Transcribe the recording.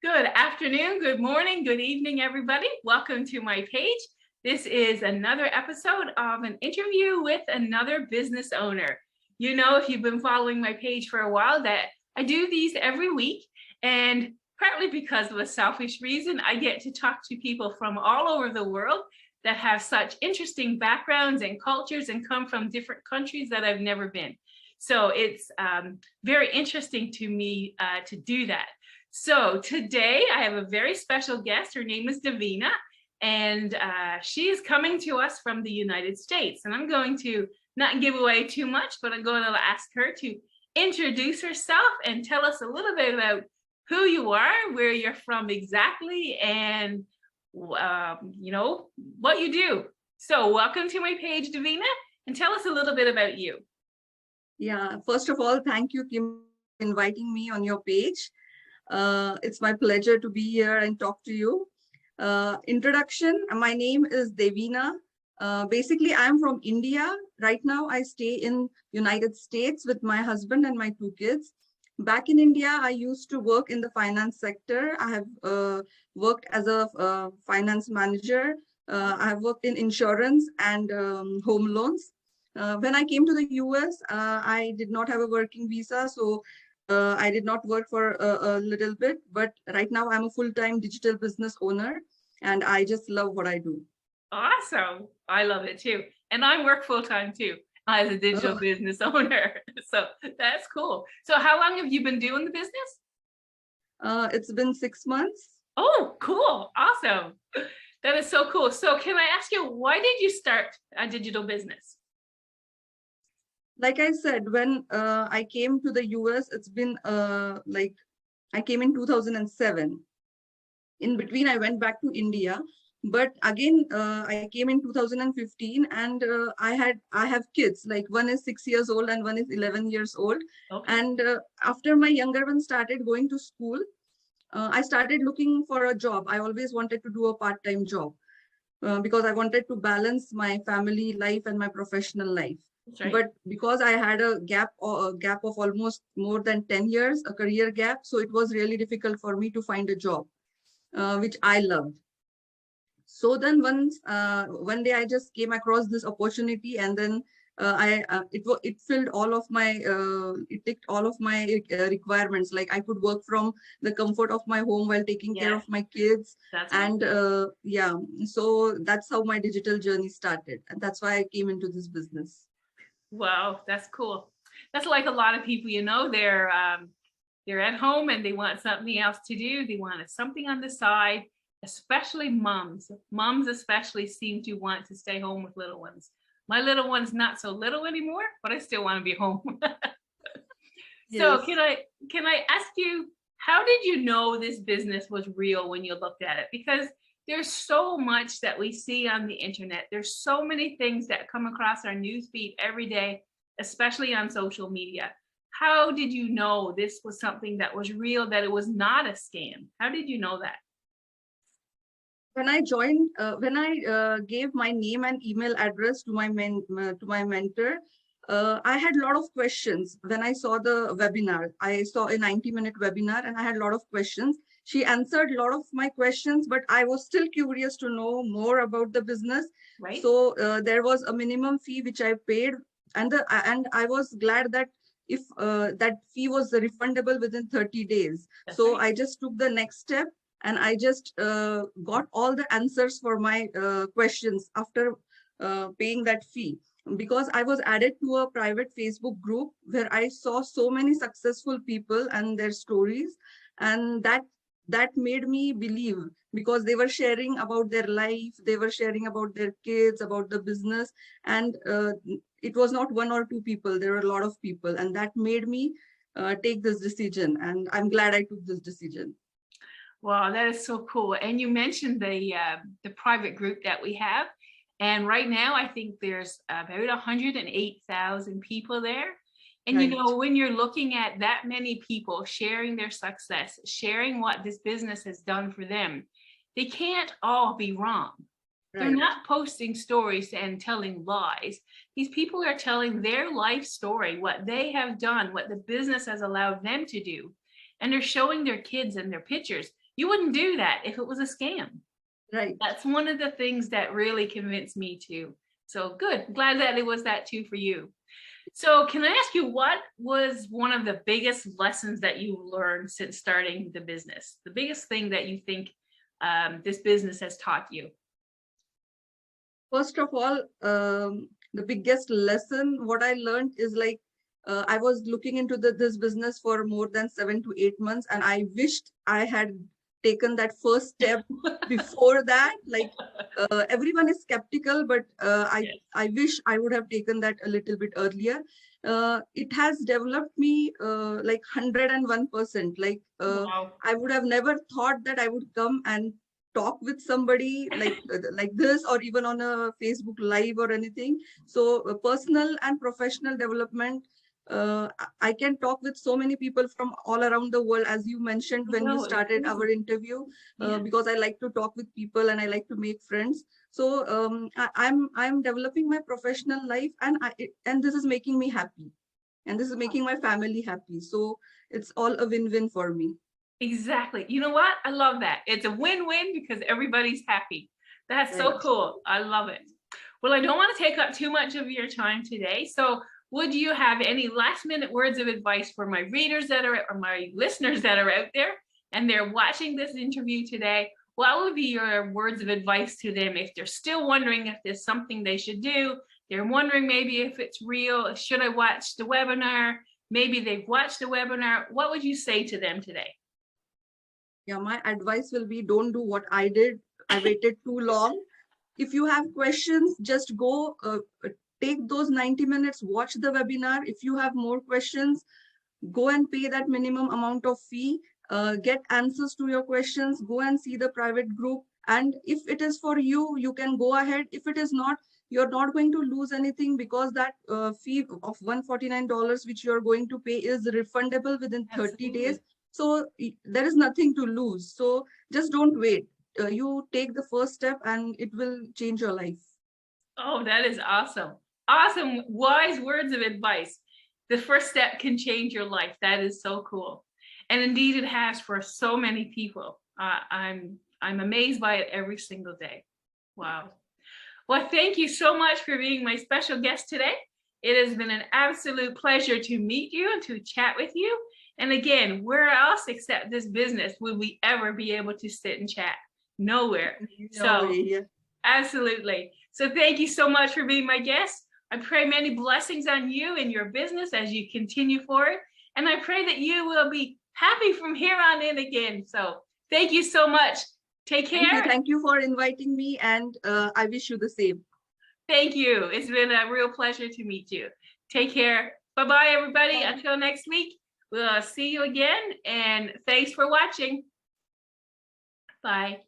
Good afternoon, good morning, good evening, everybody. Welcome to my page. This is another episode of an interview with another business owner. You know, if you've been following my page for a while, that I do these every week. And partly because of a selfish reason, I get to talk to people from all over the world that have such interesting backgrounds and cultures and come from different countries that I've never been. So it's very interesting to me to do that. So today I have a very special guest. Her name is Devina, and she is coming to us from the United States. And I'm going to not give away too much, but I'm going to ask her to introduce herself and tell us a little bit about who you are, where you're from exactly, and what you do. So welcome to my page, Devina, and tell us a little bit about you. Yeah, first of all, thank you, Kim, for inviting me on your page. It's my pleasure to be here and talk to you. Introduction, my name is Devina. Basically, I'm from India. Right now, I stay in United States with my husband and my 2 kids. Back in India, I used to work in the finance sector. I have worked as a finance manager. I have worked in insurance and home loans. When I came to the US, I did not have a working visa, so I did not work for a little bit, but right now I'm a full-time digital business owner and I just love what I do. Awesome. I love it too. And I work full-time too as a digital business owner. So that's cool. So how long have you been doing the business? It's been 6 months. Oh, cool. Awesome. That is so cool. So can I ask you, why did you start a digital business? Like I said, when I came to the US, it's been I came in 2007. In between, I went back to India, but again, I came in 2015, and I have kids. Like one is 6 years old and one is 11 years old. Okay. And after my younger one started going to school, I started looking for a job. I always wanted to do a part-time job because I wanted to balance my family life and my professional life. Right. But because I had a gap of almost more than 10 years, a career gap, so it was really difficult for me to find a job, which I loved. So then one day I just came across this opportunity, and then it filled all of my it ticked all of my requirements. Like I could work from the comfort of my home while taking care of my kids. And yeah, so that's how my digital journey started, and that's why I came into this business. Wow, that's cool. That's like a lot of people, they're at home and they want something else to do. They want something on the side, especially moms. Moms especially seem to want to stay home with little ones. My little one's not so little anymore, but I still want to be home. So Yes. can I ask you, how did you know this business was real when you looked at it? Because there's so much that we see on the internet. There's so many things that come across our newsfeed every day, especially on social media. How did you know this was something that was real, that it was not a scam? How did you know that? When I joined, when I gave my name and email address to my mentor, I had a lot of questions. When I saw the webinar, I saw a 90-minute webinar, and I had a lot of questions. She answered a lot of my questions, but I was still curious to know more about the business. Right. So there was a minimum fee which I paid, and I was glad that if that fee was refundable within 30 days. So I just took the next step, and I just got all the answers for my questions after paying that fee, because I was added to a private Facebook group where I saw so many successful people and their stories, and that made me believe, because they were sharing about their life, they were sharing about their kids, about the business, and it was not 1 or 2 people, there were a lot of people, and that made me take this decision, and I'm glad I took this decision. Wow, that is so cool. And you mentioned the private group that we have. And right now, I think there's about 108,000 people there. And, Right. when you're looking at that many people sharing their success, sharing what this business has done for them, they can't all be wrong. They're Right. not posting stories and telling lies. These people are telling their life story, what they have done, what the business has allowed them to do. And they're showing their kids and their pictures. You wouldn't do that if it was a scam. Right. That's one of the things that really convinced me too. So good. Glad that it was that too for you. So can I ask you, what was one of the biggest lessons that you learned since starting the business? The biggest thing that you think this business has taught you? First of all, the biggest lesson what I learned is like I was looking into this business for more than 7 to 8 months, and I wished I had taken that first step before that. Like everyone is skeptical, but Yes. I wish I would have taken that a little bit earlier. It has developed me like 101%. Like Wow. I would have never thought that I would come and talk with somebody like this, or even on a Facebook live or anything. So personal and professional development, I can talk with so many people from all around the world, as you mentioned when we No, it's started true. our interview, Yeah. because I like to talk with people and I like to make friends. So I'm developing my professional life, and and this is making me happy, and this is making my family happy. So it's all a win-win for me. Exactly. You know what? I love that. It's a win-win because everybody's happy. That's so Right. cool. I love it. Well, I don't want to take up too much of your time today. So would you have any last minute words of advice for my readers that are, or my listeners that are out there and they're watching this interview today? What would be your words of advice to them if they're still wondering if there's something they should do? They're wondering maybe if it's real. Should I watch the webinar? Maybe they've watched the webinar. What would you say to them today? Yeah, my advice will be, don't do what I did. I waited too long. If you have questions, just go take those 90 minutes, watch the webinar. If you have more questions, go and pay that minimum amount of fee, get answers to your questions, go and see the private group. And if it is for you, you can go ahead. If it is not, you're not going to lose anything, because that fee of $149 which you're going to pay is refundable within 30 days. Absolutely. So there is nothing to lose. So just don't wait. You take the first step and it will change your life. Oh, that is awesome. Awesome, wise words of advice. The first step can change your life. That is so cool. And indeed it has for so many people. I'm amazed by it every single day. Wow. Well, thank you so much for being my special guest today. It has been an absolute pleasure to meet you and to chat with you. And again, where else except this business would we ever be able to sit and chat? Nowhere. No So way. Yeah. absolutely. So thank you so much for being my guest. I pray many blessings on you and your business as you continue forward. And I pray that you will be happy from here on in again. So thank you so much. Take Thank you. care. Thank you for inviting me, and I wish you the same. Thank you. It's been a real pleasure to meet you. Take care. Bye-bye, everybody. Bye. Until next week, we'll see you again. And thanks for watching. Bye.